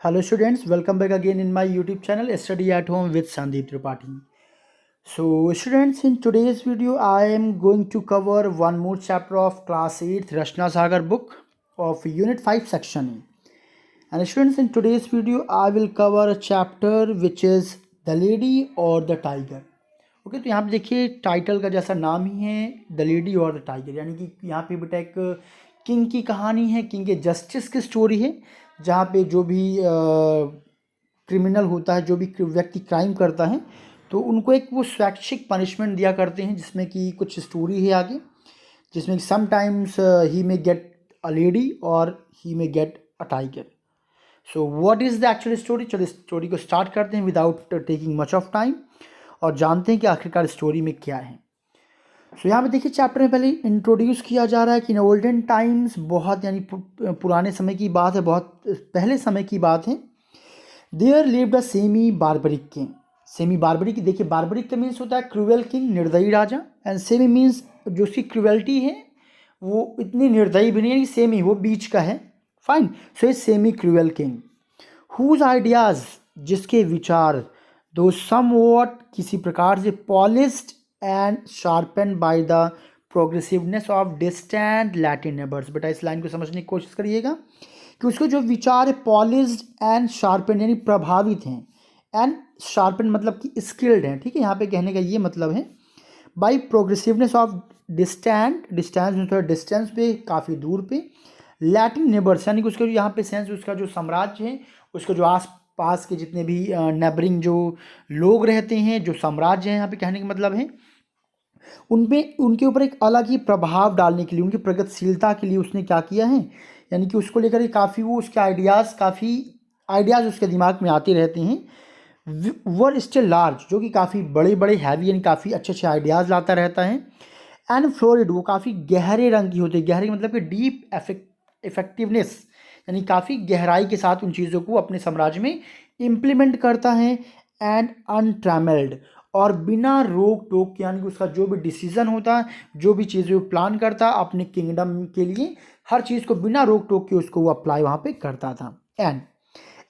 Hello students, welcome back again in my YouTube channel Study at Home with Sandeep Tripathi. So students, in today's video I am going to cover one more chapter of class 8 Rachna Sagar book of unit 5 section E. And students, in today's video I will cover a chapter which is The Lady or the Tiger. Okay तो यहाँ पे देखिए title का जैसा नाम ही है the lady और the tiger, यानी कि यहाँ पे बेटा एक किंग की कहानी है, किंग के जस्टिस की स्टोरी है, जहाँ पे जो भी क्रिमिनल होता है, जो भी व्यक्ति क्राइम करता है तो उनको एक वो स्वैच्छिक पनिशमेंट दिया करते हैं, जिसमें कि कुछ स्टोरी है आगे, जिसमें sometimes he may get a lady और he may get a tiger. So what is the actual story. चलो स्टोरी को स्टार्ट करते हैं without taking much of time और जानते हैं कि आखिरकार स्टोरी में क्या है. सो यहाँ पे देखिए चैप्टर में पहले इंट्रोड्यूस किया जा रहा है कि इन ओल्डन टाइम्स, बहुत यानी पुराने समय की बात है, बहुत पहले समय की बात है. There lived a semi barbaric king. Semi barbaric, देखिए बार्बरिक का मीन्स होता है क्रूएल किंग, निर्दयी राजा, एंड सेमी मीन्स जो उसकी क्रूएल्टी है वो इतनी निर्दयी भी नहीं है, सेमी वो बीच का है. Fine. So a semi cruel king whose ideas, जिसके विचार दो समवॉट किसी प्रकार से polished and sharpen by the progressiveness of distant Latin neighbours. बेटा इस लाइन को समझने की कोशिश करिएगा कि उसके जो विचार है पॉलिश्ड एंड शार्पन यानी प्रभावित हैं, एंड शार्पन मतलब कि स्किल्ड हैं. ठीक है, यहाँ पे कहने का ये मतलब है by progressiveness of distant, distance में थोड़ा डिस्टेंस पे, काफ़ी दूर पे, लैटिन नेबर्स यानी कि उसका जो यहाँ पे सेंस, उसका जो साम्राज्य है, उसका जो आस पास के जितने भी नेबरिंग जो लोग रहते हैं, जो साम्राज्य हैं, यहाँ पे कहने का मतलब है उनपे, उनके ऊपर एक अलग ही प्रभाव डालने के लिए, उनकी प्रगतिशीलता के लिए उसने क्या किया है, यानी कि उसको लेकर काफ़ी वो उसके आइडियाज़ उसके दिमाग में आते रहते हैं. वर स्टिल लार्ज, जो कि काफ़ी बड़े बड़े हैवी यानी काफ़ी अच्छे अच्छे आइडियाज़ लाता रहता है. एंड फ्लोरिड, वो काफ़ी गहरे रंग की होती है. गहरे मतलब कि डीप इफेक्टिवनेस, यानी काफ़ी गहराई के साथ उन चीज़ों को अपने साम्राज्य में इम्प्लीमेंट करता है. एंड अनट्रैमल्ड, और बिना रोक टोक, यानी कि उसका जो भी डिसीजन होता है, जो भी चीज़ें वो प्लान करता अपने किंगडम के लिए, हर चीज़ को बिना रोक टोक के उसको वो अप्लाई वहाँ पे करता था. And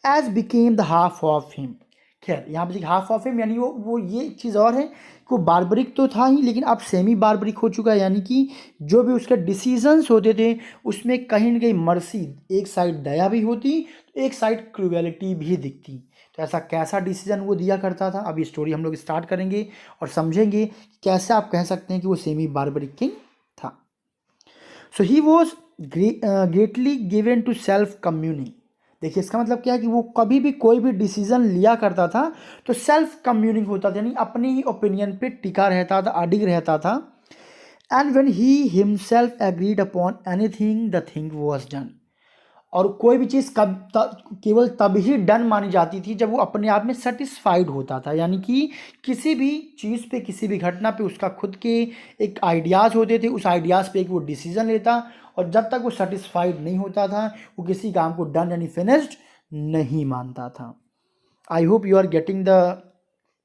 as became the half of him. खैर यहाँ पे हाफ ऑफ हिम यानी वो ये चीज़ और है कि वो बार्बरिक तो था ही, लेकिन अब सेमी बार्बरिक हो चुका है, यानी कि जो भी उसके डिसीजंस होते थे उसमें कहीं ना कहीं मर्सी, एक साइड दया भी होती तो एक साइड क्रूएलिटी भी दिखती. तो ऐसा कैसा डिसीजन वो दिया करता था, अभी स्टोरी हम लोग स्टार्ट करेंगे और समझेंगे कैसे आप कह सकते हैं कि वो सेमी बार्बरिक किंग था. So he was greatly given to self communing. देखिए इसका मतलब क्या है कि वो कभी भी कोई भी डिसीजन लिया करता था तो सेल्फ कम्युनिंग होता था, यानी अपने ही ओपिनियन पे टिका रहता था, अडिग रहता था. And when he himself agreed upon anything the thing was done. और कोई भी चीज़ केवल तब ही डन मानी जाती थी जब वो अपने आप में सेटिस्फाइड होता था, यानी कि किसी भी चीज़ पे, किसी भी घटना पे उसका खुद के एक आइडियाज़ होते थे, उस आइडियाज़ पे एक वो डिसीजन लेता, और जब तक वो सेटिस्फाइड नहीं होता था वो किसी काम को डन यानी फिनिश्ड नहीं मानता था. I hope you are getting the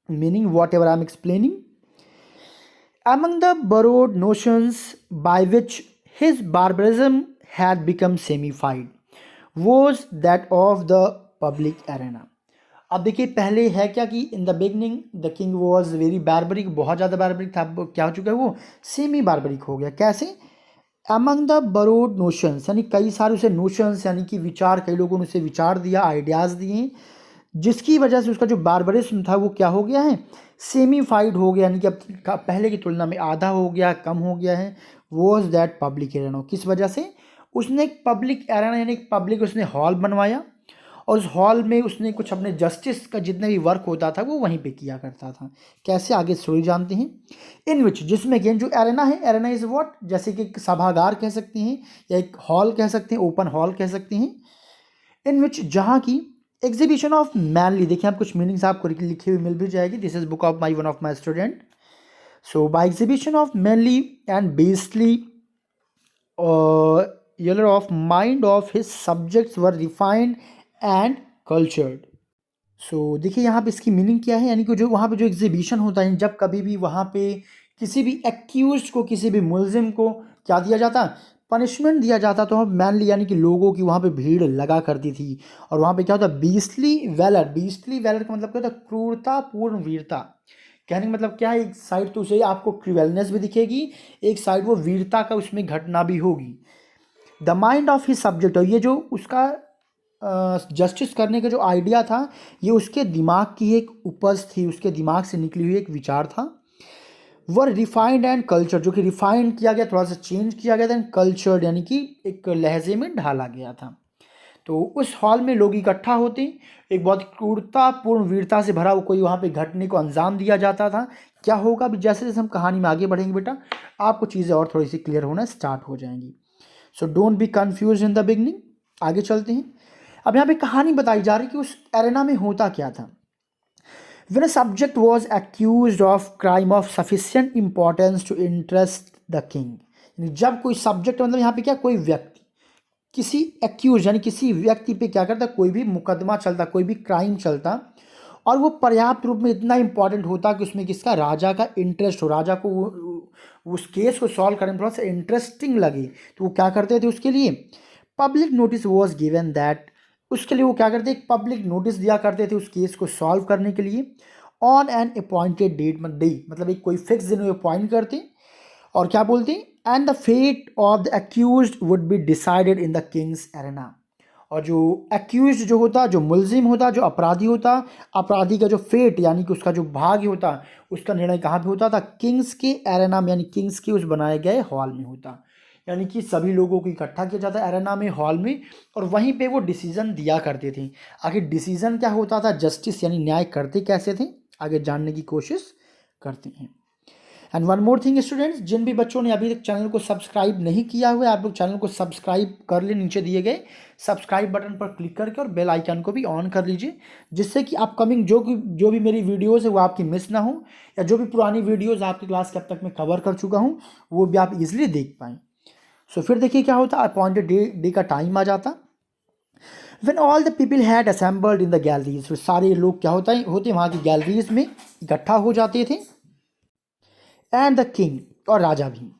meaning whatever I am explaining. Among the borrowed notions by which his barbarism had become semified was that of the public arena. अब देखिए पहले है क्या कि in the beginning the king was very barbaric, बहुत ज़्यादा barbaric था. अब क्या हो चुका है, वो सेमी बार्बरिक हो गया. कैसे? अमंग द बरोड नोशंस, यानी कई सारे उसे नोशंस यानी कि विचार, कई लोगों ने उसे विचार दिया, आइडियाज़ दिए, जिसकी वजह से उसका जो बार्बरिज्म था वो क्या हो गया है, सेमीफाइड हो गया, यानी कि अब पहले की तुलना में आधा हो गया, कम हो गया है. Was that public arena. किस वजह से? उसने एक पब्लिक एरेना यानी एक पब्लिक उसने हॉल बनवाया, और उस हॉल में उसने कुछ अपने जस्टिस का जितने भी वर्क होता था वो वहीं पे किया करता था. कैसे, आगे स्टोरी जानते हैं. इन विच, जिसमें कि जो एरेना है, एरेना इज़ व्हाट, जैसे कि एक सभागार कह सकते हैं या एक हॉल कह सकते हैं, ओपन हॉल कह सकते हैं. इन विच, जहाँ की एग्जीबिशन ऑफ मैनली, देखिए आप कुछ मीनिंग्स आपको लिखी हुई मिल भी जाएगी. This is book of my one of my student. So by exhibition of manly and beastly valour of mind of his subjects were refined and cultured. So देखिए यहाँ पे इसकी मीनिंग क्या है, यानी कि जो वहाँ पे जो एग्जीबिशन होता है, जब कभी भी वहाँ पे किसी भी एक्यूज को, किसी भी मुलजिम को क्या दिया जाता, पनिशमेंट दिया जाता तो मैनली यानी कि लोगों की वहाँ पे भीड़ लगा करती थी। और वहाँ पे क्या होता, बीस्टली वैलर, बीस्टली वैलर का मतलब क्या होता, क्रूरतापूर्ण वीरता। कहने का मतलब क्या है, एक साइड तो उसे आपको क्रूवेलनेस भी दिखेगी, एक साइड वो वीरता का उसमें घटना भी होगी। The mind of his subject, और ये जो उसका जस्टिस करने का जो आइडिया था, ये उसके दिमाग की एक उपज थी, उसके दिमाग से निकली हुई एक विचार था। वर रिफाइंड एंड कल्चर, जो कि रिफाइंड किया गया, थोड़ा सा चेंज किया गया था, एंड कल्चर्ड यानी कि एक लहजे में ढाला गया था। तो उस हॉल में लोग इकट्ठा होते, एक बहुत क्रूरतापूर्ण वीरता से भरा वो कोई वहाँ पे घटने को अंजाम दिया जाता था। क्या होगा अभी जैसे जैसे हम कहानी में आगे बढ़ेंगे बेटा, आपको चीज़ें और थोड़ी सी क्लियर होना स्टार्ट हो जाएंगी। So don't be confuse in the beginning. आगे चलते हैं। अब यहाँ पे कहानी बताई जा रही कि उस एरेना में होता क्या था। When a subject was accused of crime of sufficient importance to interest the king, यानी जब कोई सब्जेक्ट मतलब यहाँ पे क्या, कोई व्यक्ति किसी एक्यूज यानी किसी व्यक्ति पे क्या करता, कोई भी मुकदमा चलता, कोई भी क्राइम चलता, और वो पर्याप्त रूप में इतना इंपॉर्टेंट होता कि उसमें किसका, राजा का इंटरेस्ट हो, राजा को उस केस को सॉल्व करने में थोड़ा सा इंटरेस्टिंग लगे, तो वो क्या करते थे, उसके लिए public notice was given that, उसके लिए वो क्या करते, एक पब्लिक नोटिस दिया करते थे उस केस को सॉल्व करने के लिए। ऑन एन अपॉइंटेड डेट, मतलब एक कोई फिक्स दिन में अपॉइंट करते, और क्या बोलते, and the fate of the accused would be decided in the king's arena. और जो एक्यूज्ड जो होता, जो मुलजिम होता, जो अपराधी होता, अपराधी का जो फेट यानी कि उसका जो भाग्य होता, उसका निर्णय कहाँ पे होता था, किंग्स के एरेना में, यानी किंग्स के उस बनाए गए हॉल में होता। यानी कि सभी लोगों को इकट्ठा किया जाता एरेना में, हॉल में, और वहीं पे वो डिसीजन दिया करते थे। आखिर डिसीजन क्या होता था, जस्टिस यानी न्याय करते कैसे थे, आगे जानने की कोशिश करते हैं। And one more thing students, जिन भी बच्चों ने अभी तक चैनल को सब्सक्राइब नहीं किया हुआ है, आप लोग चैनल को सब्सक्राइब कर ले, नीचे दिए गए सब्सक्राइब बटन पर क्लिक करके, और बेल आइकन को भी ऑन कर लीजिए, जिससे कि अपकमिंग जो भी मेरी वीडियोज़ है वो आपकी मिस ना हो, या जो भी पुरानी वीडियोज़ आपकी क्लास के अब तक मैं कवर कर चुका हूँ वो भी आप इजिली देख पाएँ। सो फिर देखिए क्या होता, अपॉइंटेड डे का टाइम आ जाता। When all the people had assembled in the galleries, तो सारे लोग क्या होते वहाँ की गैलरीज में इकट्ठा हो जाते थे। एंड द किंग, और राजा भी,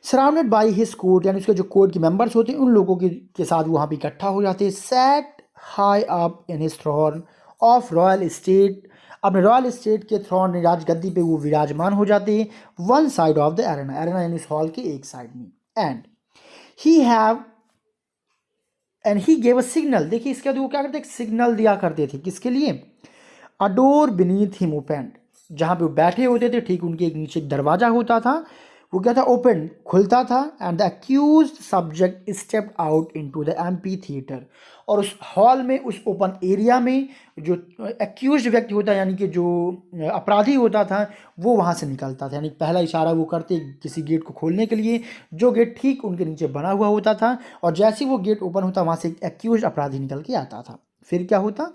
सराउंडेड बाई हिज कोर्ट, यानी उसके जो कोर्ट के मेंबर्स होते हैं उन लोगों के साथ वहाँ पे इकट्ठा हो जाते हैं। Sat high up in his throne of royal state, अपने रॉयल स्टेट के थ्रोन राजगद्दी पे वो विराजमान हो जाते हैं। One side of the arena, arena यानी इस हॉल के एक साइड में। And he gave a signal, देखिए इसके बाद वो क्या करते, एक सिग्नल दिया करते थे, किसके लिए, अ डोर बीनीथ हिम ओपन, जहाँ पे वो बैठे होते थे ठीक उनके एक नीचे एक दरवाजा होता था, वो क्या था, ओपन, खुलता था। And the accused subject stepped out into the amphi theatre, और उस हॉल में, उस ओपन एरिया में जो अक्यूज्ड व्यक्ति होता यानी कि जो अपराधी होता था वो वहाँ से निकलता था। यानी पहला इशारा वो करते किसी गेट को खोलने के लिए, जो गेट ठीक उनके नीचे बना हुआ होता था, और जैसे ही वो गेट ओपन होता वहाँ से एक अक्यूज्ड अपराधी निकल के आता था। फिर क्या होता,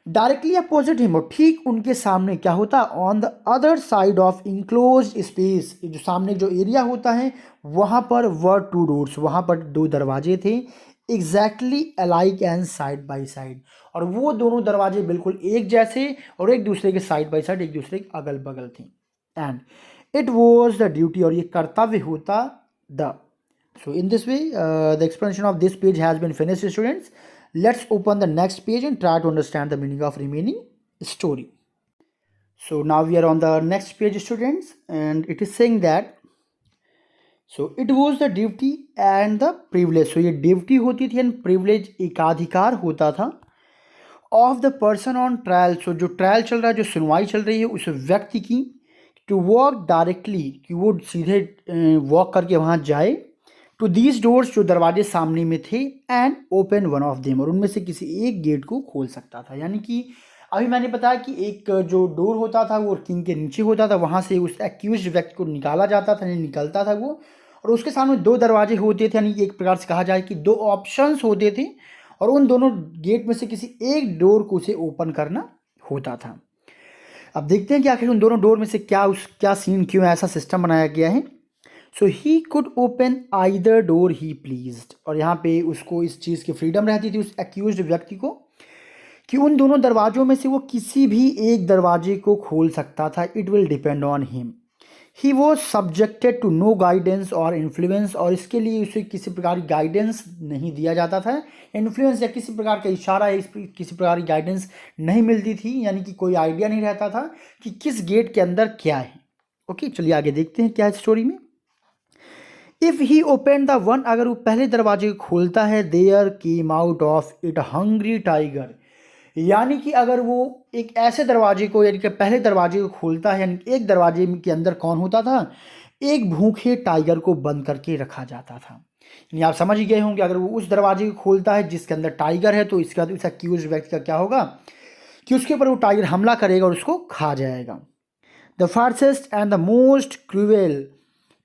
डायरेक्टली अपोजिट हिम, और ठीक उनके सामने क्या होता, on the other side of enclose space, जो सामने जो एरिया होता है वहाँ पर वर टू डोर्स, वहाँ पर दो दरवाजे थे, exactly alike and side by side, और वो दोनों दरवाजे बिल्कुल एक जैसे और एक दूसरे के साइड बाई साइड, एक दूसरे के अगल बगल थे। And it was the duty, और ये कर्तव्य होता द। So in this way the explanation of this page has been finished students. Let's open the next page and try to understand the meaning of remaining story. So now we are on the next page students, and it is saying that so it was the duty and the privilege. So ये duty होती थी and privilege एकाधिकार होता था of the person on trial. So जो trial चल रहा है, जो सुनवाई चल रही है उस व्यक्ति की, to walk directly, कि वो सीधे वॉक करके वहाँ जाए, टू दीज डोर्स, जो दरवाजे सामने में थे, and open one of them, और उनमें से किसी एक गेट को खोल सकता था। यानी कि अभी मैंने बताया कि एक जो डोर होता था वो किंग के नीचे होता था, वहाँ से उस एक्यूज्ड व्यक्ति को निकाला जाता था, यानी निकलता था वो, और उसके सामने दो दरवाजे होते थे, यानी एक प्रकार से कहा जाए कि दो ऑप्शंस होते थे, और उन दोनों गेट में से किसी एक डोर को उसे ओपन करना होता था। अब देखते हैं कि आखिर उन दोनों डोर में से क्या सीन, क्यों ऐसा सिस्टम बनाया गया है। So he could open either door he pleased, और यहाँ पे उसको इस चीज़ की फ्रीडम रहती थी उस एक्यूज्ड व्यक्ति को कि उन दोनों दरवाजों में से वो किसी भी एक दरवाजे को खोल सकता था। It will depend on him, he was subjected to no guidance और इन्फ्लुएंस, और इसके लिए उसे किसी प्रकार की गाइडेंस नहीं दिया जाता था, इन्फ्लुएंस या किसी प्रकार का इशारा या किसी प्रकार की गाइडेंस नहीं मिलती थी, यानी कि कोई आइडिया नहीं रहता था कि किस गेट के अंदर क्या है। ओके, चलिए आगे देखते हैं क्या है स्टोरी में। If he open the one, अगर वो पहले दरवाजे को खोलता है, there came out of it hungry tiger, यानी कि अगर वो एक ऐसे दरवाजे को, यानी कि पहले दरवाजे को खोलता है, यानी कि एक दरवाजे के अंदर कौन होता था, एक भूखे टाइगर को बंद करके रखा जाता था। यानी आप समझ ही गए होंगे, अगर वो उस दरवाजे को खोलता है जिसके अंदर टाइगर है, तो इसका उस एक्यूज व्यक्ति का क्या होगा कि उसके ऊपर वो टाइगर हमला करेगा और उसको खा जाएगा। The fiercest and the most cruel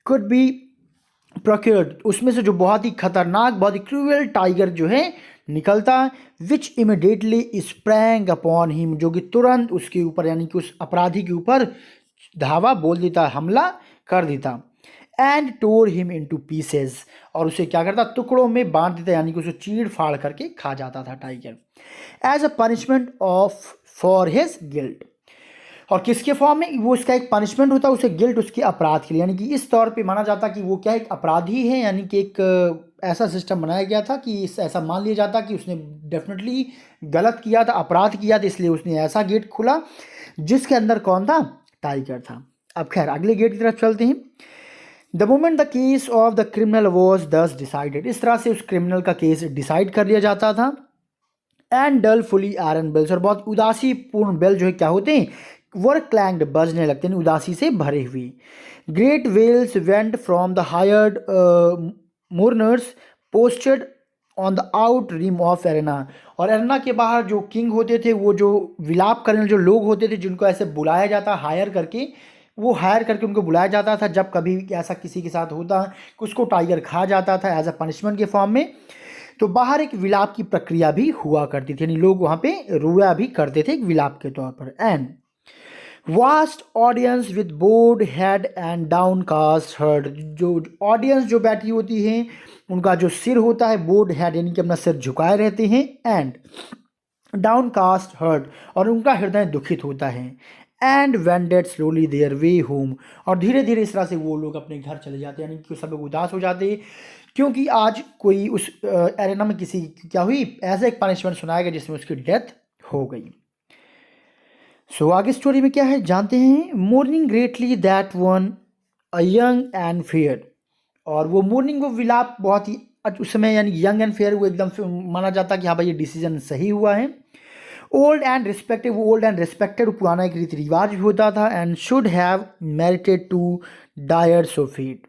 could be procured, उसमें से जो बहुत ही खतरनाक, बहुत ही क्रूएल टाइगर जो है निकलता, विच इमिडिएटली स्प्रैंग अपॉन हिम, जो कि तुरंत उसके ऊपर, यानी कि उस अपराधी के ऊपर धावा बोल देता, हमला कर देता। And tore him into pieces, और उसे क्या करता, टुकड़ों में बांट देता, यानी कि उसे चीड़ फाड़ करके खा जाता था tiger, as a punishment of for his guilt, और किसके फॉर्म में, वो उसका एक पनिशमेंट होता है उसे गिल्ट, उसके अपराध के लिए, यानी कि इस तौर पे माना जाता कि वो क्या एक अपराधी है, यानी कि एक ऐसा सिस्टम बनाया गया था कि ऐसा मान लिया जाता कि उसने डेफिनेटली गलत किया था, अपराध किया था, इसलिए उसने ऐसा गेट खोला जिसके अंदर कौन था, टाइगर था। अब खैर अगले गेट की तरफ चलते हैं। The moment the case of the criminal was दस डिसाइडेड, इस तरह से उस क्रिमिनल का केस डिसाइड कर लिया जाता था। And dolefully iron bells, और बहुत उदासी पूर्ण बेल जो है क्या होते हैं, वर्क क्लैंग्ड, बजने लगते हैं, उदासी से भरे हुए। Great wails went from the hired mourners posted on the out rim of arena, और एरेना के बाहर जो किंग होते थे, वो जो विलाप करने जो लोग होते थे, जिनको ऐसे बुलाया जाता हायर करके, वो हायर करके उनको बुलाया जाता था जब कभी ऐसा किसी के साथ होता कि उसको टाइगर खा जाता था एज अ पनिशमेंट के फॉर्म में, तो बाहर एक विलाप की प्रक्रिया भी हुआ करती थी, यानी लोग वहाँ पे रोया भी करते थे एक विलाप के तौर पर। And vast audience with bowed head and downcast heard, जो ऑडियंस जो बैठी होती है उनका जो सिर होता है बोर्ड हेड, यानी कि अपना सिर झुकाए रहते हैं, एंड डाउन कास्ट हर्ड, और उनका हृदय दुखित होता है। And ended slowly their way home, और धीरे धीरे इस तरह से वो लोग अपने घर चले जाते हैं, यानी कि सब लोग उदास हो जाते हैं क्योंकि आज कोई उस एरेना में किसी क्या हुई, ऐसा एक पनिशमेंट सुनाया गया जिसमें उसकी डेथ हो गई। सो आगे स्टोरी में क्या है जानते हैं। Morning greatly that one a young and fair, और वो मोर्निंग वो विलाप बहुत ही उस समय, यानी यंग एंड फेयर, वो एकदम माना जाता कि हाँ भाई ये डिसीजन सही हुआ है। ओल्ड एंड रिस्पेक्टेड, वो ओल्ड एंड रिस्पेक्टेड पुराना एक रीति रिवाज भी होता था। And should have merited to dire so fate,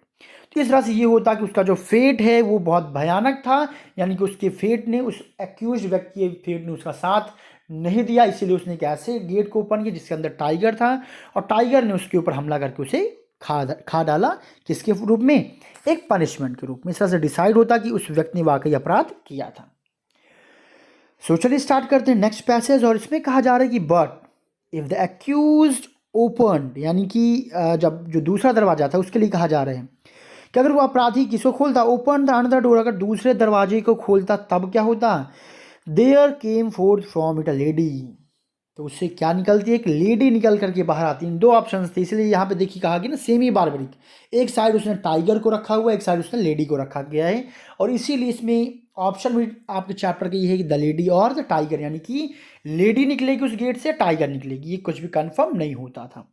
तो इस तरह से ये होता कि उसका जो फेट है वो बहुत भयानक था, यानी कि उसके फेट ने, उस एक्यूज व्यक्ति के फेट ने उसका साथ नहीं दिया, इसीलिए उसने एक ऐसे गेट को ओपन किया जिसके अंदर टाइगर था, और टाइगर ने उसके ऊपर हमला करके उसे खा डाला, किसके रूप में, एक पनिशमेंट के रूप में। इस तरह से डिसाइड होता कि उस व्यक्ति ने वाकई अपराध किया था। सो चलिए स्टार्ट करते हैं नेक्स्ट पैसेज, और इसमें कहा जा रहा है कि but if the accused opened, यानी कि जब जो दूसरा दरवाजा था उसके लिए कहा जा रहा है कि अगर वो अपराधी किसको खोलता, ओपन द अनदर डोर, अगर दूसरे दरवाजे को खोलता तब क्या होता, there came forth from it a lady, तो उससे क्या निकलती है, एक लेडी निकल करके बाहर आती है। दो ऑप्शंस थे, इसलिए यहाँ पे देखिए कहा कि ना सेमी बारबरिक, एक साइड उसने टाइगर को रखा हुआ है, एक साइड उसने लेडी को रखा गया है, और इसीलिए इसमें ऑप्शन भी आपके चैप्टर के ये है कि द लेडी और द टाइगर, यानी कि लेडी निकलेगी उस गेट से, टाइगर निकलेगी, ये कुछ भी कंफर्म नहीं होता था।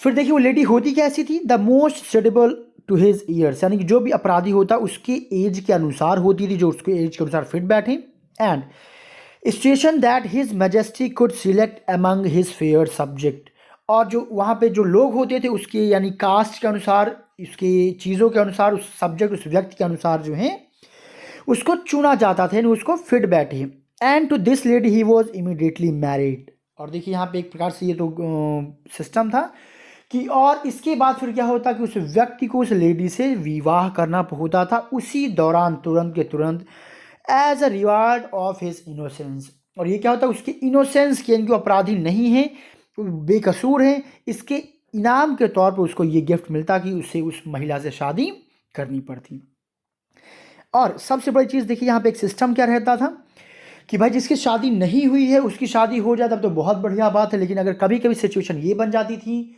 फिर देखिए वो लेडी होती कैसी थी, the most suitable to his years, यानी कि जो भी अपराधी होता उसके एज के अनुसार होती थी, जो उसके एज के अनुसार फिट बैठे। And station that his majesty could select among his fair subject, और जो वहाँ पे जो लोग होते थे उसके, यानी कास्ट के अनुसार, उसके चीज़ों के अनुसार, उस सब्जेक्ट, उस व्यक्ति के अनुसार जो है उसको चुना जाता था, यानी उसको फिट बैठे। And to this lady he was immediately married, और देखिए यहाँ पे एक प्रकार से ये तो सिस्टम था कि, और इसके बाद फिर क्या होता कि उस व्यक्ति को उस लेडी से विवाह करना होता था उसी दौरान, तुरंत के तुरंत, as a reward of his innocence, और ये क्या होता है उसके इनोसेंस के, यानी कि अपराधी नहीं है, बेकसूर है, इसके इनाम के तौर पर उसको ये गिफ्ट मिलता कि उसे उस महिला से शादी करनी पड़ती। और सबसे बड़ी चीज़ देखिए यहाँ पे एक सिस्टम क्या रहता था कि भाई जिसकी शादी नहीं हुई है उसकी शादी हो जाए तब तो बहुत बढ़िया बात है, लेकिन अगर कभी कभी सिचुएशन ये बन जाती थी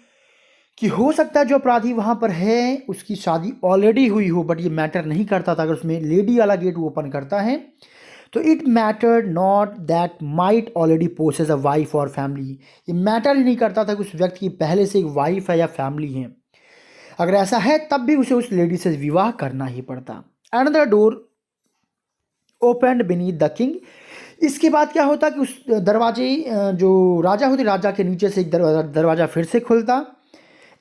कि हो सकता है जो अपराधी वहाँ पर है उसकी शादी ऑलरेडी हुई हो, बट ये मैटर नहीं करता था। अगर उसमें लेडी वाला गेट वो ओपन करता है तो it mattered not that might already possess a wife और फैमिली। ये मैटर ही नहीं करता था कि उस व्यक्ति की पहले से एक वाइफ है या फैमिली है। अगर ऐसा है तब भी उसे उस लेडी से विवाह करना ही पड़ता। Another door open beneath the king. इसके बाद क्या होता कि उस दरवाजे जो राजा होते, राजा के नीचे से एक दरवाजा फिर से खुलता।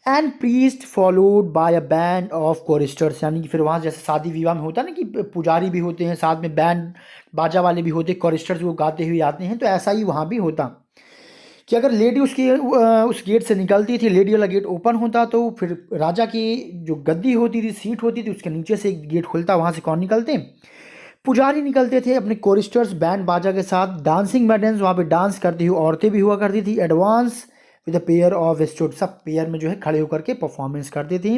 And priest followed by a band of choristers, यानी कि फिर वहाँ जैसे शादी विवाह में होता है ना कि पुजारी भी होते हैं, साथ में बैंड बाजा वाले भी होते हैं, कोरिस्टर्स वो गाते हुए आते हैं। तो ऐसा ही वहाँ भी होता कि अगर लेडी उसकी उस गेट से निकलती थी, लेडी वाला गेट ओपन होता, तो फिर राजा की जो गद्दी होती थी, सीट होती थी, उसके नीचे से एक गेट खुलता। वहाँ से कौन निकलते? पुजारी निकलते थे अपने कोरिस्टर्स बैंड बाजा के साथ। डांसिंग मैडन्स, वहाँ पे डांस करती हुई औरतें भी हुआ करती थी। Advance with a pair of stood, सब पेयर में जो है खड़े होकर के परफॉर्मेंस करती थी।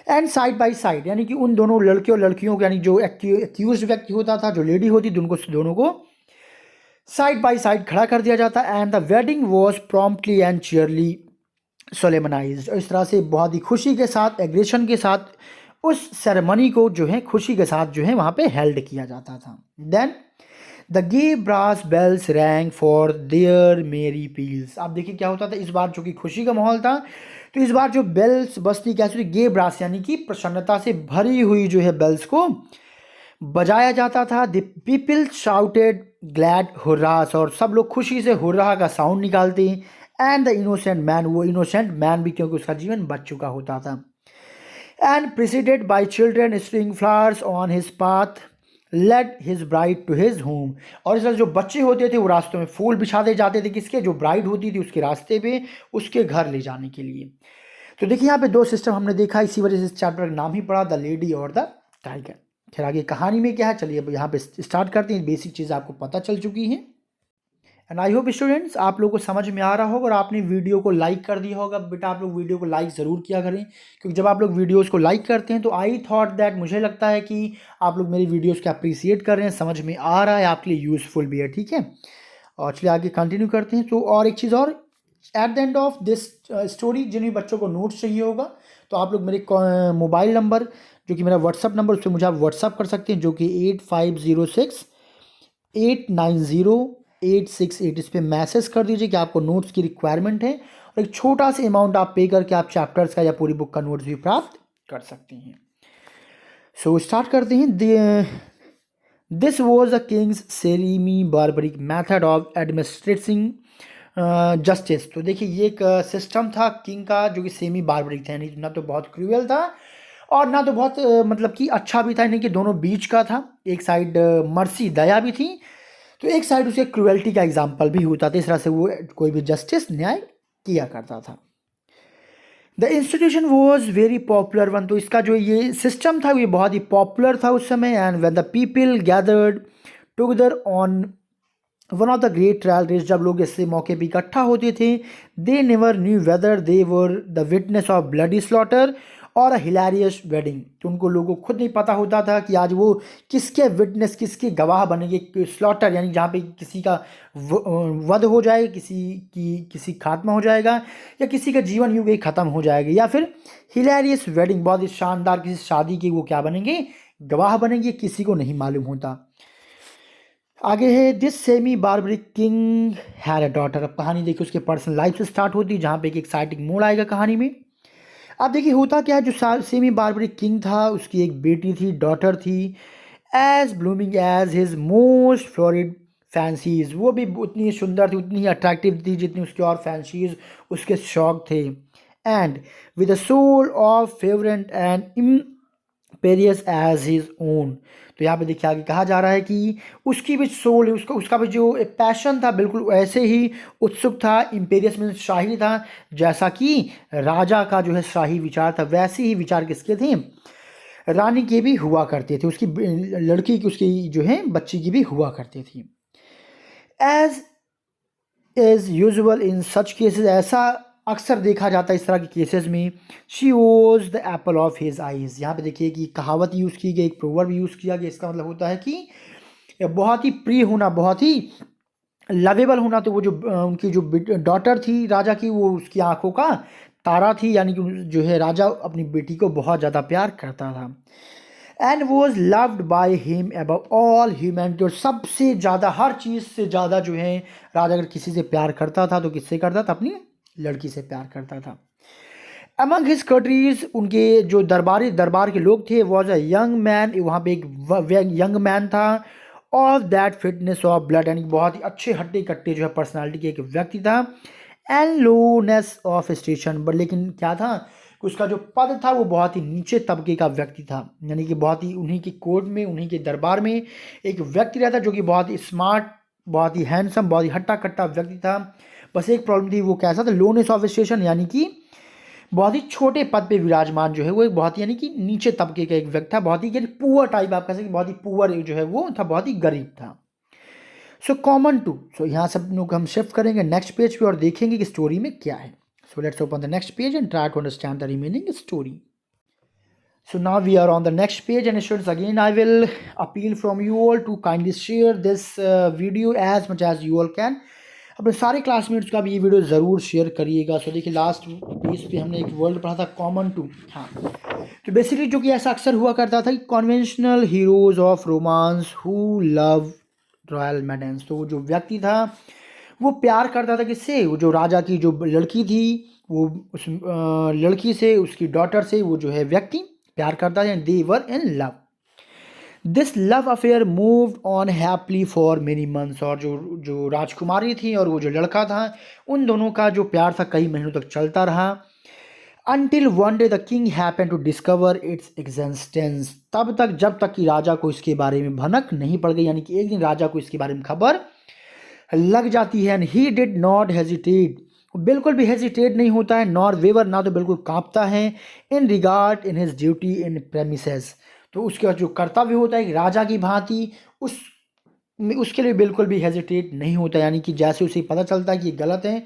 एंड साइड बाय साइड, यानी कि उन दोनों लड़के और लड़कियों को, यानी जो एक्यूज व्यक्ति होता था, जो लेडी होती थी, उनको दोनों को साइड बाय साइड खड़ा कर दिया जाता। And the wedding was promptly and cheerly solemnised. और इस तरह से बहुत ही खुशी के साथ, एग्रेशन के साथ उस सेरेमनी को जो है खुशी के साथ जो है वहाँ पे हेल्ड किया जाता था। Then the gay brass bells rang for their merry peals. आप देखिए क्या होता था इस बार, जो कि खुशी का माहौल था, तो इस बार जो बेल्स बजती कैसे थी, गे ब्रास यानी कि प्रसन्नता से भरी हुई जो है बेल्स को बजाया जाता था। The people shouted glad hurrahs, और सब लोग खुशी से हुर्रा का साउंड निकालते। एंड द इनोसेंट मैन, वो इनोसेंट मैन भी क्योंकि उसका जीवन बच चुका होता था। And preceded by children string flowers on his path led his bride to his home. और इस तरह जो बच्चे होते थे वो रास्तों में फूल बिछा दे जाते थे, किसके? जो ब्राइड होती थी उसके रास्ते पे, उसके घर ले जाने के लिए। तो देखिए यहाँ पे दो सिस्टम हमने देखा, इसी वजह से इस चैप्टर का नाम ही पड़ा द लेडी और द टाइगर। फिर आगे कहानी में क्या है, चलिए अब यहाँ पे स्टार्ट करते हैं। बेसिक चीज़ आपको पता चल चुकी है। एंड आई होप स्टूडेंट्स आप लोगों को समझ में आ रहा होगा और आपने वीडियो को लाइक कर दिया होगा। बेटा आप लोग वीडियो को लाइक ज़रूर किया करें, क्योंकि जब आप लोग वीडियोस को लाइक करते हैं तो आई थॉट दैट, मुझे लगता है कि आप लोग मेरी वीडियोस को अप्रिसिएट कर रहे हैं, समझ में आ रहा है, आपके लिए यूज़फुल भी है। ठीक है, और चलिए आगे कंटिन्यू करते हैं। तो और एक चीज़ और, at the end of this story जिन भी बच्चों को नोट्स चाहिए होगा तो आप लोग मेरे मोबाइल नंबर, जो कि मेरा व्हाट्सअप नंबर, उस पर मुझे आप व्हाट्सअप कर सकते हैं, जो कि 8506 890 868। इस पर मैसेज कर दीजिए कि आपको नोट्स की रिक्वायरमेंट है, और एक छोटा सा अमाउंट आप पे करके आप चैप्टर्स का या पूरी बुक का नोट्स भी प्राप्त कर सकते हैं। सो स्टार्ट करते हैं। This was a Kings semi barbaric method of administrating justice. तो देखिए ये एक सिस्टम था किंग का जो कि सेमी बार्बरिक था, यानी ना तो बहुत क्रूअल था और ना तो बहुत मतलब कि अच्छा भी था, यानी कि दोनों बीच का था। एक साइड मर्सी, दया भी थी, तो एक साइड उसके क्रुएल्टी का एग्जाम्पल भी होता था। इस तरह से वो कोई भी जस्टिस, न्याय किया करता था। The institution was very popular one, तो इसका जो ये सिस्टम था ये बहुत ही पॉपुलर था उस समय। And when the people gathered together on one of the great trial race, जब लोग ऐसे मौके पर इकट्ठा होते थे, they never knew whether they were the witness of bloody slaughter or a hilarious wedding. तो उनको लोगों को खुद नहीं पता होता था कि आज वो किसके विटनेस, किसके गवाह बनेंगे। स्लॉटर यानी जहाँ पे किसी का वध हो जाए, किसी खात्मा हो जाएगा, या किसी का जीवन युग ही खत्म हो जाएगा, या फिर हिलेरियस वेडिंग, बहुत ही शानदार किसी शादी की वो क्या बनेंगे? गवाह बनेंगे, किसी को नहीं मालूम होता। आगे है this semi barbaric king had a daughter. अब कहानी देखिए उसके पर्सनल लाइफ से स्टार्ट होती है, जहाँ पे एक एक्साइटिंग मोड़ आएगा कहानी में। अब देखिए होता क्या है, जो सेमी बार्बरिक किंग था उसकी एक बेटी थी, डॉटर थी, as blooming as his most florid fancies. वो भी उतनी ही सुंदर थी, उतनी ही अट्रैक्टिव थी जितनी उसके और फैंसीज, उसके शौक थे। And with a soul of favourite and imperious as his own. तो यहाँ पे देखिए आगे कहा जा रहा है कि उसकी भी सोल, उसका भी जो एक पैशन था बिल्कुल वैसे ही उत्सुक था। इम्पेरियस में शाही था, जैसा कि राजा का जो है शाही विचार था, वैसे ही विचार किसके थे? रानी के भी हुआ करते थे, उसकी लड़की की, उसकी जो है बच्ची की भी हुआ करती थी। As is usual in such cases, ऐसा अक्सर देखा जाता है इस तरह के केसेस में। She was the Apple of his eyes. यहाँ पे देखिए कि कहावत यूज़ की गई, एक प्रोवर्ब यूज़ किया गया। इसका मतलब होता है कि बहुत ही प्रिय होना, बहुत ही लवेबल होना। तो वो जो उनकी जो डॉटर थी राजा की, वो उसकी आंखों का तारा थी, यानी कि जो है राजा अपनी बेटी को बहुत ज़्यादा प्यार करता था। And was loved by him above all humanity, और सबसे ज़्यादा, हर चीज़ से ज़्यादा जो है राजा अगर किसी से प्यार करता था तो किससे करता था? अपनी लड़की से प्यार करता था। अमंग हिज कट्रीज, उनके जो दरबार के लोग थे, वॉज अ यंग मैन, वहाँ पे एक यंग मैन था, of that fitness of blood, यानी बहुत ही अच्छे हट्टे कट्टे जो है पर्सनालिटी के एक व्यक्ति था। एंड लोनेस ऑफ स्टेशन, बट लेकिन क्या था कि उसका जो पद था वो बहुत ही नीचे तबके का व्यक्ति था, यानी कि बहुत ही उन्हीं की कोर्ट में, उन्हीं के दरबार में एक व्यक्ति रहता जो कि बहुत ही स्मार्ट, बहुत ही हैंडसम, बहुत ही हट्टा कट्टा व्यक्ति था। बस एक प्रॉब्लम थी, वो कैसा था? लोनेस ऑफ स्टेशन, यानी कि बहुत ही छोटे पद पे विराजमान जो है वो एक बहुत ही, यानी कि नीचे तबके का एक व्यक्ति था, बहुत ही यानी पुअर टाइप, आप कह सकते, बहुत ही पुअर जो है वो था, बहुत ही गरीब था। सो कॉमन टू, सो यहाँ सब लोग हम शिफ्ट करेंगे नेक्स्ट पेज पे और देखेंगे कि स्टोरी में क्या है। So let's open the next page and try to understand the remaining story. So now we are on the next page, and students, again I will appeal from you all to kindly share this video as much as you all can. अपने सारे classmates का भी ये video ज़रूर share करिएगा. सो देखिए last page पे हमने एक वर्ड पढ़ा था कॉमन टू. हाँ, तो बेसिकली जो कि ऐसा अक्सर हुआ करता था कि conventional heroes of romance who love royal maidens, तो वो जो व्यक्ति था वो प्यार करता था किससे? वो जो राजा की जो लड़की थी वो उस लड़की से, उसकी डॉटर से वो जो है व्यक्ति प्यार करता है. They were in love. This love affair moved on happily for many months, और जो राजकुमारी थी और वो जो लड़का था उन दोनों का जो प्यार था कई महीनों तक चलता रहा. Until one day the king happen to discover its existence, तब तक जब तक कि राजा को इसके बारे में भनक नहीं पड़ गई, यानी कि एक दिन राजा को इसके बारे में खबर लग जाती है. And he did not hesitate, बिल्कुल भी हेजिटेट नहीं होता है, नॉर वेवर, ना तो बिल्कुल कांपता है, in regard in his duty in premises, तो उसके जो कर्तव्य होता है राजा की भांति उसके लिए बिल्कुल भी हेजिटेट नहीं होता, यानी कि जैसे उसे पता चलता है कि ये गलत है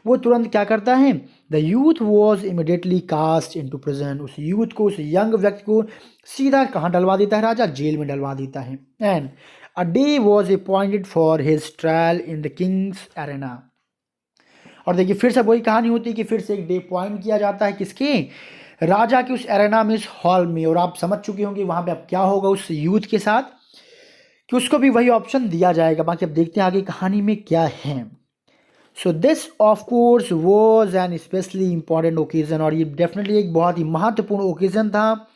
वो तुरंत क्या करता है. The youth was immediately cast in to prison, उस यूथ को, उस यंग व्यक्ति को सीधा कहाँ डलवा देता है राजा? जेल में डलवा देता है. And a day was appointed for his trial in the king's arena, और देखिए फिर से वही कहानी होती है कि फिर से एक डे पॉइंट किया जाता है किसके? राजा के उस एरेना में, इस हॉल में, और आप समझ चुके होंगे वहाँ पे अब क्या होगा उस यूथ के साथ, कि उसको भी वही ऑप्शन दिया जाएगा. बाकी अब देखते हैं आगे कहानी में क्या है. So this of course was an specially important occasion, और ये डेफिनेटली एक बहुत ही महत्वपूर्ण ओकेजन था.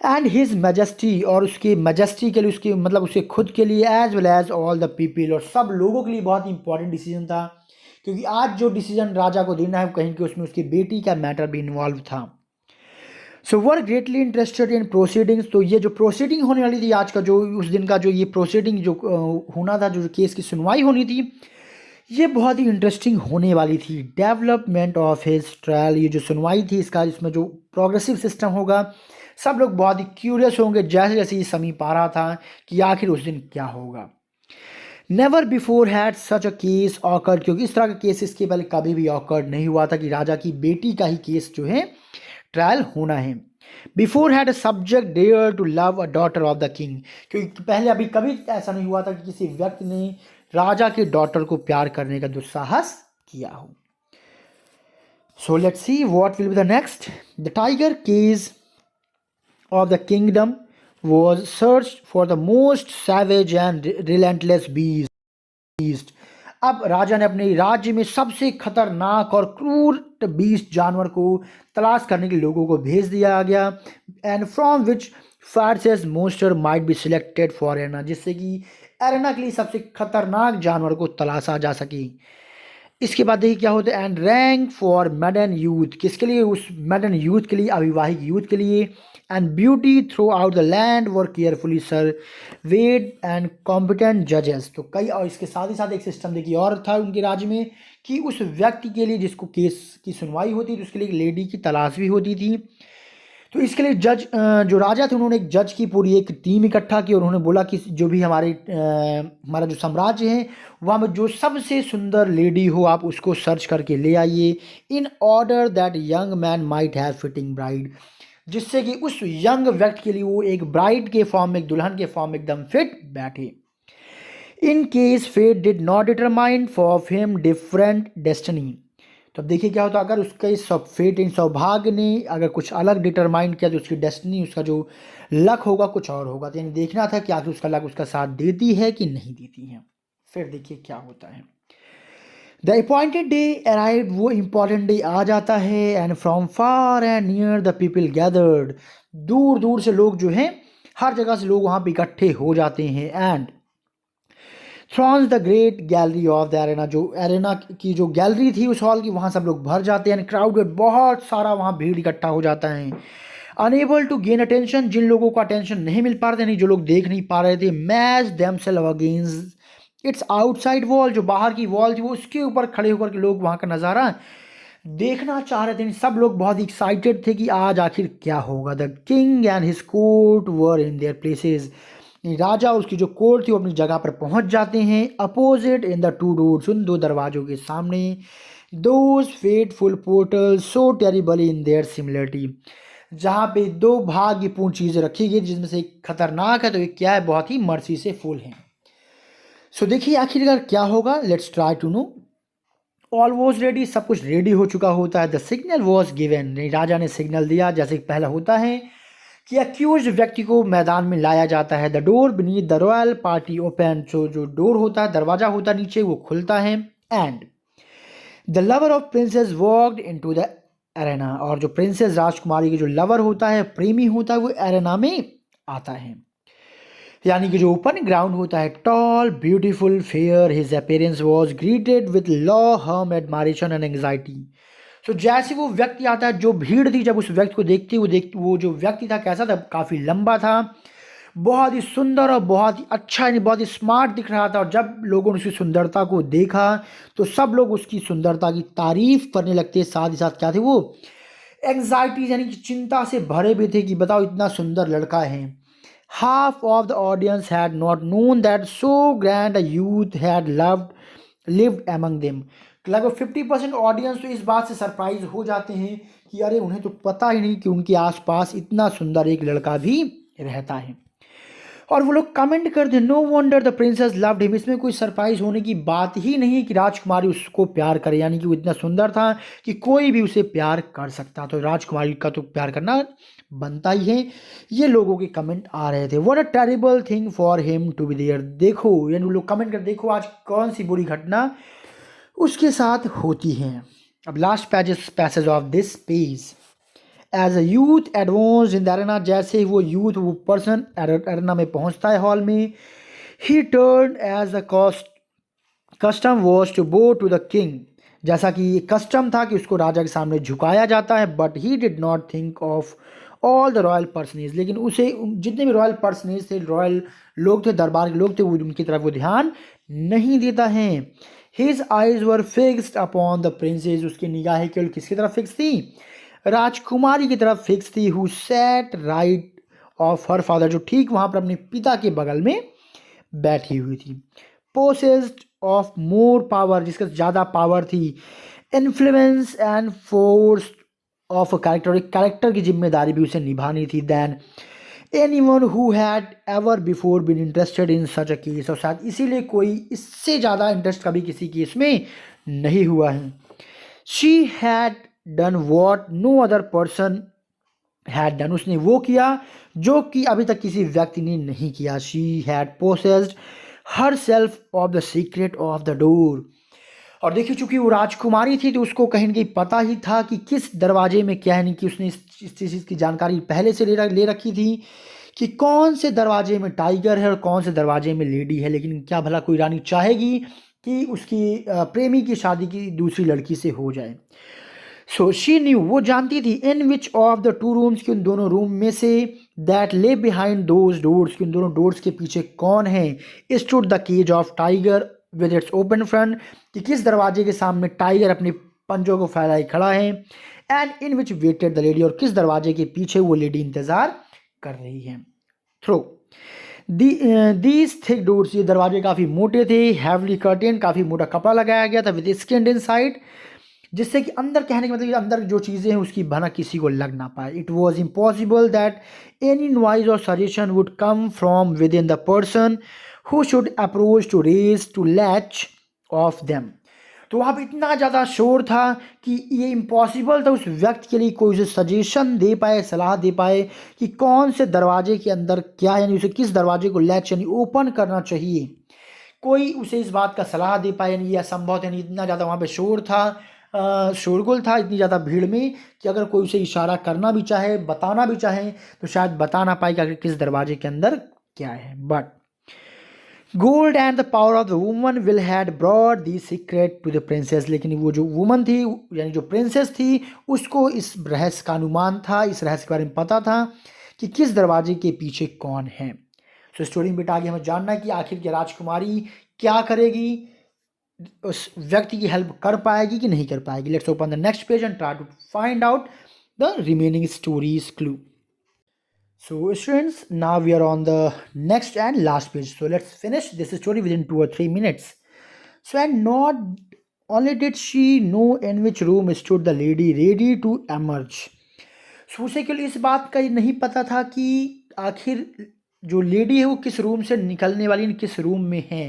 एंड हिज मैजेस्टी, और उसके मैजेस्टी के लिए, उसके मतलब उसके खुद के लिए, as well as all the people, और सब लोगों के लिए बहुत ही इंपॉर्टेंट डिसीजन था, क्योंकि आज जो डिसीजन राजा को देना है कहीं कि उसमें उसकी बेटी का मैटर भी इन्वॉल्व था. सो वर ग्रेटली इंटरेस्टेड इन प्रोसीडिंग्स, तो ये जो प्रोसीडिंग होने वाली थी आज का, जो उस दिन का जो ये प्रोसीडिंग जो होना था, जो केस की सुनवाई होनी थी, ये बहुत ही इंटरेस्टिंग होने वाली थी. डेवलपमेंट ऑफ हिज ट्रायल, ये जो सुनवाई थी इसका, इसमें जो प्रोग्रेसिव सिस्टम होगा, सब लोग बहुत ही क्यूरियस होंगे जैसे जैसे ये समीप आ रहा था कि आखिर उस दिन क्या होगा. Never before had such a case awkward, क्योंकि इस तरह का केस इसके पहले कभी भी ऑकर्ड नहीं हुआ था कि राजा की बेटी का ही केस जो है ट्रायल होना है. Before had a subject dare to love a daughter of the king, क्योंकि पहले अभी कभी ऐसा नहीं हुआ था कि किसी व्यक्ति ने राजा की डॉटर को प्यार करने का दुस्साहस किया हो. So let's see what will be the next. The tiger cage of the kingdom was searched for the most savage and relentless beast. अब राजा ने अपने राज्य में सबसे खतरनाक और क्रूर बीस्ट जानवर को तलाश करने के लोगों को भेज दिया गया. And from which fiercest monster might be selected for arena, जिससे कि एरेना के लिए सबसे खतरनाक जानवर को तलाशा जा सके. इसके बाद देखिए क्या होता है. And rank for maiden youth, किसके लिए? उस मेडन यूथ के लिए, अविवाहित यूथ के लिए. And beauty through out the land were carefully served and competent जजेस, तो कई, और इसके साथ ही साथ एक सिस्टम देखिए और था उनके राज्य में कि उस व्यक्ति के लिए जिसको केस की सुनवाई होती थी उसके लिए एक लेडी की तलाश भी होती थी. तो इसके लिए जज, जो राजा थे, उन्होंने एक जज की पूरी एक टीम इकट्ठा की और उन्होंने बोला कि जो भी हमारा जो साम्राज्य है वहाँ में जो सबसे सुंदर लेडी हो आप उसको सर्च करके ले आइए, in order that young man might have fitting bride, जिससे कि उस यंग व्यक्ति के लिए वो एक ब्राइड के फॉर्म में, एक दुल्हन के फॉर्म में एकदम फिट बैठे. In case fate did not determine for him different destiny, तो अब देखिए क्या होता है, अगर उसका इस सब फेट इन सौभाग्य ने अगर कुछ अलग डिटरमाइन किया तो उसकी डेस्टिनी, उसका जो लक होगा कुछ और होगा। तो यानी देखना था कि आखिर उसका लक उसका साथ देती है कि नहीं देती है। फिर देखिए क्या होता है। द अपॉइंटेड डे अराइव, वो इम्पॉर्टेंट डे आ जाता है। And from far and near the people gathered, दूर दूर से लोग जो हैं, हर जगह से लोग वहाँ पे इकट्ठे हो जाते हैं। And Thrones the great gallery of the arena, जो एरेना की जो गैलरी थी उस हॉल की, वहाँ सब लोग भर जाते हैं। क्राउडेड, बहुत सारा वहाँ भीड़ इकट्ठा हो जाता है। अनेबल टू गेन अटेंशन, जिन लोगों को अटेंशन नहीं मिल पा रहे थे, नहीं जो लोग देख नहीं पा रहे थे। Match themselves against its outside wall, जो बाहर की वॉल थी वो उसके ऊपर खड़े होकर के लोग वहाँ का नज़ारा देखना चाह रहे थे। सब लोग बहुत एक्साइटेड थे कि आज आखिर क्या होगा। The king and his court were in their places, राजा और उसकी जो कोर्ट थी वो अपनी जगह पर पहुंच जाते हैं। Opposite in the two doors, उन दो दरवाजों के सामने। Those fateful portals so terrible in their similarity, जहाँ पे दो भाग्यपूर्ण चीज़ें रखी गई जिसमें से एक खतरनाक है तो एक क्या है, बहुत ही मर्सी से फुल है। सो देखिए आखिरकार क्या होगा, let's try to know. All was ready, सब कुछ रेडी हो चुका होता है। द सिग्नल वॉज गिवन, राजा ने सिग्नल दिया, जैसे पहला होता है कि अक्यूज व्यक्ति को मैदान में लाया जाता है। The door beneath the royal party open, जो डोर होता है, दरवाजा होता है नीचे, वो खुलता है। And the lover of princess walked into the arena, और जो प्रिंसेस राजकुमारी के जो लवर होता है, प्रेमी होता है, वो एरेना में आता है। यानी कि जो ओपन ग्राउंड होता है। Tall beautiful fair his appearance was greeted with low hum admiration and anxiety. तो जैसे वो व्यक्ति आता है, जो भीड़ थी जब उस व्यक्ति को देखती वो जो व्यक्ति था कैसा था, काफ़ी लंबा था, बहुत ही सुंदर और बहुत ही अच्छा, यानी बहुत ही स्मार्ट दिख रहा था। और जब लोगों ने उसकी सुंदरता को देखा तो सब लोग उसकी सुंदरता की तारीफ करने लगते। साथ ही साथ क्या थे वो, एंग्जाइटी यानी कि चिंता से भरे भी थे कि बताओ इतना सुंदर लड़का है। Half of the audience had not known that so grand a youth had lived among them. लगभग 50% ऑडियंस तो इस बात से सरप्राइज हो जाते हैं कि अरे उन्हें तो पता ही नहीं कि उनके आसपास इतना सुंदर एक लड़का भी रहता है। और वो लोग कमेंट करते हैं, no wonder the princess loved him, इसमें कोई सरप्राइज होने की बात ही नहीं है कि राजकुमारी उसको प्यार करे, यानी कि वो इतना सुंदर था कि कोई भी उसे प्यार कर सकता, तो राजकुमारी का तो प्यार करना बनता ही है। ये लोगों के कमेंट आ रहे थे। What a terrible thing for him to be there, देखो यानी लोग कमेंट कर, देखो आज कौन सी बुरी घटना उसके साथ होती है। अब last passage of this page. As a youth advance in the arena, जैसे ही वो पर्सन एरेना में पहुंचता है, हॉल में, he turn as a custom was to bow to the king, जैसा कि कस्टम था कि उसको राजा के सामने झुकाया जाता है। But he did not think of all the royal personage, लेकिन उसे जितने भी रॉयल पर्सनेज थे, रॉयल लोग थे, दरबार के लोग थे, वो उनकी तरफ वो ध्यान नहीं देता है। His eyes were fixed upon the princess, उसकी निगाहें केवल किसकी तरफ फिक्स थी, राजकुमारी की तरफ फिक्स थी। Who sat right of her father, जो ठीक वहां पर अपने पिता के बगल में बैठी हुई थी। पोसेस्ड ऑफ मोर पावर, जिसका ज़्यादा पावर थी। Influence and force of a character, एक कैरेक्टर की जिम्मेदारी भी उसे निभानी थी। Than anyone who had ever before been interested in such a case, और शायद इसीलिए कोई इससे ज़्यादा इंटरेस्ट कभी किसी केस में नहीं हुआ है। She had done what no other person had done, उसने वो किया जो कि अभी तक किसी व्यक्ति ने नहीं किया। She had possessed her self of the secret of the door, और देखिए चूंकि वो राजकुमारी थी तो उसको कहीं ना कहीं पता ही था कि किस दरवाजे में क्या है, नहीं कि उसने इस चीज़ की जानकारी पहले से ले रखी थी कि कौन से दरवाजे में टाइगर है और कौन से दरवाजे में लेडी है। लेकिन क्या भला कोई रानी चाहेगी कि उसकी प्रेमी की शादी की दूसरी लड़की से हो जाए। सो शी न्यू, वो जानती थी, in which of the two rooms, की उन दोनों रूम में से, दैट ले बिहाइंड दोज डोर्स, की उन दोनों डोर्स के पीछे कौन है। Stood the cage of tiger with its open front, कि किस दरवाजे के सामने टाइगर अपने पंजों को फैलाए खड़ा है। And in which waited the lady, और किस दरवाजे के पीछे वो लेडी इंतजार कर रही है। थ्रो दीज थिक डोर्स, ये दरवाजे काफ़ी मोटे थे। हैवली कर्टेन, काफ़ी मोटा कपड़ा लगाया गया था। विद स्किन इन साइड, जिससे कि अंदर, कहने का मतलब अंदर जो चीज़ें हैं उसकी भनक किसी को लग ना पाए। It was impossible that any noise or suggestion would come from within the person who should approach to raise to latch of them. तो वहाँ पे इतना ज़्यादा शोर था कि ये इम्पॉसिबल था उस व्यक्ति के लिए कोई उसे सजेशन दे पाए, सलाह दे पाए कि कौन से दरवाजे के अंदर क्या है, यानी उसे किस दरवाजे को लैच यानी ओपन करना चाहिए। कोई उसे इस बात का सलाह दे पाए, यानी ये असंभव था। यानी इतना ज़्यादा वहाँ पे शोर था, शोरगुल था इतनी ज़्यादा भीड़ में कि अगर कोई उसे इशारा करना भी चाहे, बताना भी चाहे, तो शायद बता ना पाए कि आखिर किस दरवाजे के अंदर क्या है। But gold and the power of the woman will had brought the secret to the princess. लेकिन वो जो वुमन थी, यानी जो प्रिंसेस थी, उसको इस रहस्य का अनुमान था, इस रहस्य के बारे में पता था कि किस दरवाजे के पीछे कौन है। सो स्टोरी में बेटा आगे हमें जानना है कि आखिर के राजकुमारी क्या करेगी, उस व्यक्ति की हेल्प कर पाएगी कि नहीं कर पाएगी। Let's open the next page and try to find out the remaining story's clue. So students, now we are on the next and last page. So let's finish this story within 2 or 3 minutes. So and not only did she know in which room stood the lady ready to emerge. So उसे केवल इस बात का नहीं पता था कि आखिर जो लेडी है वो किस रूम से निकलने वाली, किस रूम में है.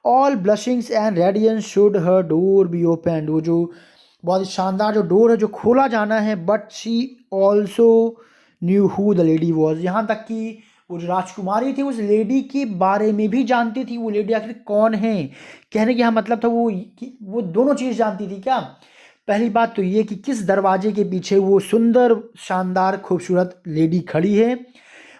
All blushings and radiance should her door be opened. वो जो बहुत शानदार जो डोर है जो खोला जाना है. But she also knew who the lady was. यहाँ तक कि वो जो राजकुमारी थी उस लेडी के बारे में भी जानती थी. वो लेडी आखिर कौन है, कहने का मतलब था वो दोनों चीज़ जानती थी. क्या पहली बात तो ये कि किस दरवाजे के पीछे वो सुंदर शानदार खूबसूरत लेडी खड़ी है,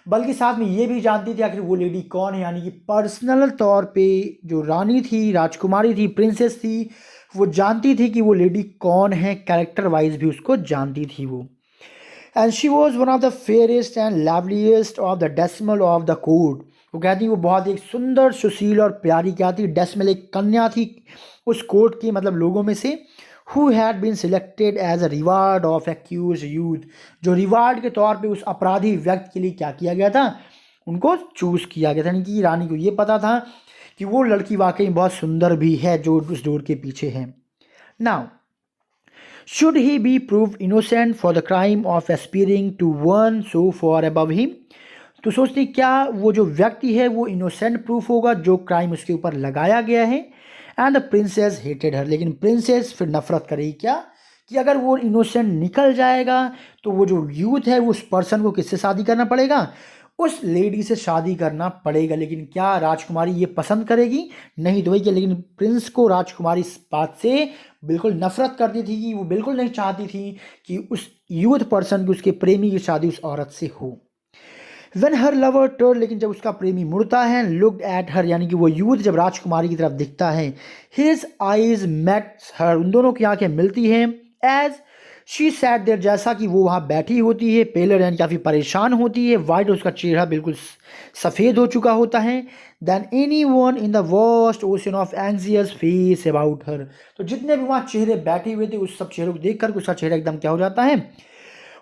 बल्कि साथ में ये भी जानती थी आखिर वो लेडी कौन है. यानी कि पर्सनल तौर पे जो रानी थी, राजकुमारी थी, प्रिंसेस थी, वो जानती थी कि वो लेडी कौन है. कैरेक्टर वाइज भी उसको जानती थी वो. And she was one of the fairest and loveliest of the decimal of the court. वो कहती वो बहुत एक सुंदर, सुशील और प्यारी क्या थी, डेसिमल एक कन्या थी उस कोर्ट की, मतलब लोगों में से. Who had been selected as a reward of accused youth. जो रिवार्ड के तौर पे उस अपराधी व्यक्ति के लिए क्या किया गया था, उनको चूज किया गया था. यानी कि रानी को ये पता था कि वो लड़की वाकई बहुत सुंदर भी है जो उस डोर के पीछे है. Now should he be proved innocent for the crime of aspiring to one so far above him. तो सोचते क्या वो जो व्यक्ति है वो इनोसेंट प्रूफ होगा जो क्राइम उसके ऊपर लगाया गया है. एंड द प्रिंसेस हेटेड हर. लेकिन प्रिंसेस फिर नफरत करेगी क्या कि अगर वो इनोसेंट निकल जाएगा तो वो जो यूथ है उस पर्सन को किससे शादी करना पड़ेगा, उस लेडी से शादी करना पड़ेगा. लेकिन क्या राजकुमारी ये पसंद करेगी, नहीं तो वही क्या. लेकिन प्रिंस को राजकुमारी इस बात से बिल्कुल नफरत करती थी कि वो बिल्कुल नहीं चाहती थी कि उस यूथ पर्सन की, उसके प्रेमी की शादी उस औरत से हो. When her lover turned, लेकिन जब उसका प्रेमी मुड़ता है, looked at her, यानी कि वो यूथ जब राजकुमारी की तरफ दिखता है, his eyes met her, उन दोनों की आंखें मिलती हैं. as she sat there, जैसा कि वो वहाँ बैठी होती है, पेलर यानी काफ़ी परेशान होती है, वाइट उसका चेहरा बिल्कुल सफ़ेद हो चुका होता है. Then any one in the vast ocean of anxious face about her. तो जितने भी वहाँ चेहरे बैठे हुए थे उस सब चेहरों को देख कर उसका चेहरा एकदम क्या हो जाता है,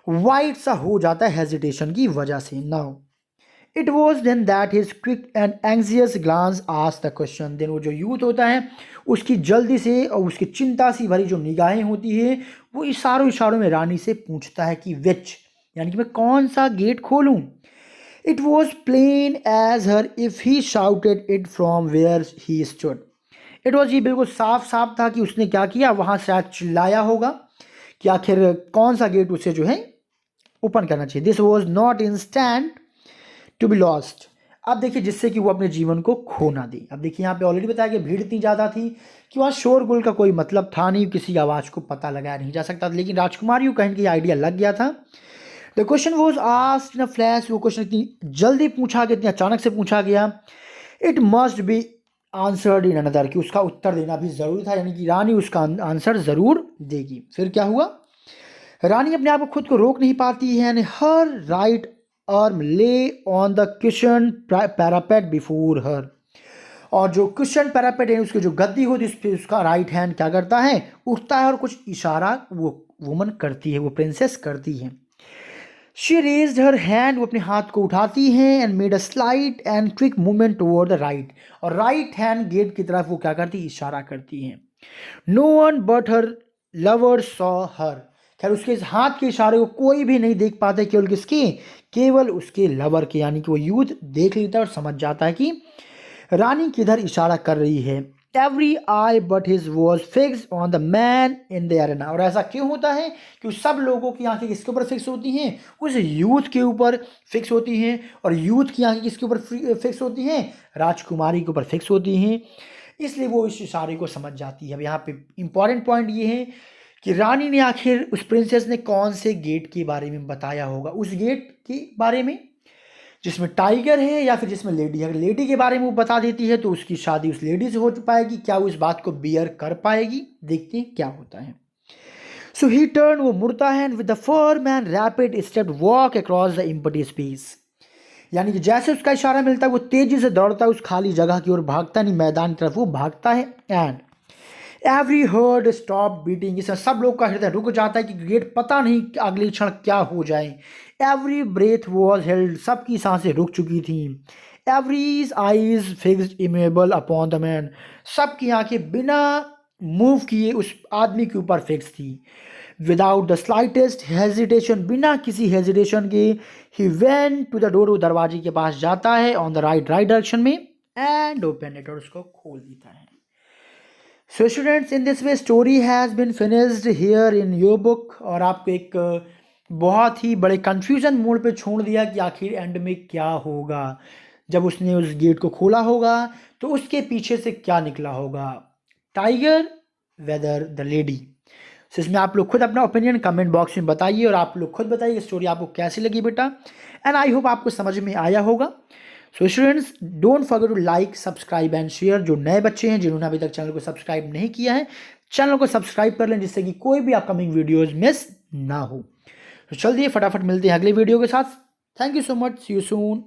वाइट सा हो जाता है हेजिटेशन की वजह से. Now it was then that his quick and anxious glance asked the question. देन वो जो यूथ होता है उसकी जल्दी से और उसकी चिंता सी भरी जो निगाहें होती है वो इशारों में रानी से पूछता है कि विच, यानी कि मैं कौन सा गेट खोलूं. It was plain as her if he shouted it from where he stood. It was, ये बिल्कुल साफ साफ था कि उसने क्या किया, वहाँ शायद चिल्लाया होगा कि आखिर कौन सा गेट उसे जो है ओपन करना चाहिए. This was not instant to be lost. अब देखिए जिससे कि वो अपने जीवन को खो ना दे. अब देखिए यहाँ पे ऑलरेडी बताया कि भीड़ इतनी ज़्यादा थी कि वहाँ शोरगुल का कोई मतलब था नहीं, किसी आवाज़ को पता लगाया नहीं जा सकता. लेकिन राजकुमारी को कहीं कि आइडिया लग गया था. The question was asked in a flash. वो क्वेश्चन इतनी जल्दी पूछा गया, इतनी अचानक से पूछा गया. It must be answered in another, कि उसका उत्तर देना भी ज़रूरी था, यानी कि रानी उसका आंसर ज़रूर देगी. फिर क्या हुआ, रानी अपने आप को खुद को रोक नहीं पाती है. एंड हर राइट आर्म ले on the question parapet before her. और जो क्वेश्चन पैरापेट है उसकी जो गद्दी होती है उस पर उसका राइट हैंड क्या करता है, उठता है और कुछ इशारा वो वुमन करती है, वो प्रिंसेस करती है. शी रेज्ड हर हैंड, वो अपने हाथ को उठाती है. And made a slight and quick movement toward the right. और राइट हैंड गेट की तरफ वो क्या करती है, इशारा करती है. No one but her lover saw her. खैर उसके इस हाथ के इशारे को कोई भी नहीं देख पाता, केवल किसके, केवल उसके लवर के. यानी कि वो यूथ देख लेता है और समझ जाता है कि रानी किधर इशारा कर रही है. Every I but his was fix on the man in the arena. और ऐसा क्यों होता है कि सब लोगों की आंखें किसके ऊपर फिक्स होती हैं? उस यूथ के ऊपर फिक्स होती हैं। और यूथ की आंखें किसके ऊपर फिक्स होती हैं? राजकुमारी के ऊपर फिक्स होती हैं। इसलिए वो इस इशारे को समझ जाती है। अब यहाँ पे इंपॉर्टेंट पॉइंट ये है कि रानी ने आखिर उस प्रिंसेस ने कौन से गेट के बारे में बताया होगा, उस गेट के बारे में जिसमें टाइगर है या फिर जिसमें लेडी है। अगर लेडी के बारे में वो बता देती है तो उसकी शादी उस लेडी से हो पाएगी। क्या वो इस बात को बियर कर पाएगी? देखते हैं क्या होता है। सो ही टर्न, वो मुड़ता है, with the firm and rapid step walk across the empty space. यानी कि जैसे उसका इशारा मिलता है वो तेजी से दौड़ता है उस खाली जगह की ओर, भागता नहीं मैदान की तरफ, वो भागता है। And every heard stop beating, इसमें सब लोग का हृदय रुक जाता है कि गेट पता नहीं अगले क्षण क्या हो जाए। एवरी ब्रेथ वॉज हेल्ड, सबकी सांसें रुक चुकी थी। Every eyes fixed immovable upon the man, सबकी आंखें बिना मूव किए उस आदमी के ऊपर फिक्स थी। विदाउट द स्लाइटेस्ट हेजिटेशन, बिना किसी हेजिटेशन के ही वेंट टू द डोर, वो दरवाजे के पास जाता है ऑन द राइट डायरेक्शन में एंड ओपन इट, और उसको खोल देता है। So students, in this way story has been finished here in your book. और आपको एक बहुत ही बड़े कंफ्यूजन मोड पे छोड़ दिया कि आखिर एंड में क्या होगा। जब उसने उस गेट को खोला होगा तो उसके पीछे से क्या निकला होगा, टाइगर वेदर द लेडी। सो इसमें आप लोग खुद अपना ओपिनियन कमेंट बॉक्स में बताइए और आप लोग खुद बताइए स्टोरी आपको कैसी लगी बेटा। एंड आई होप आपको समझ में आया होगा। So students, don't forget to like, subscribe and share. जो नए बच्चे हैं जिन्होंने अभी तक चैनल को सब्सक्राइब नहीं किया है, चैनल को सब्सक्राइब कर लें जिससे कि कोई भी अपकमिंग वीडियोस मिस ना हो। तो चलिए फटाफट मिलते हैं अगले वीडियो के साथ। Thank you so much, see you soon.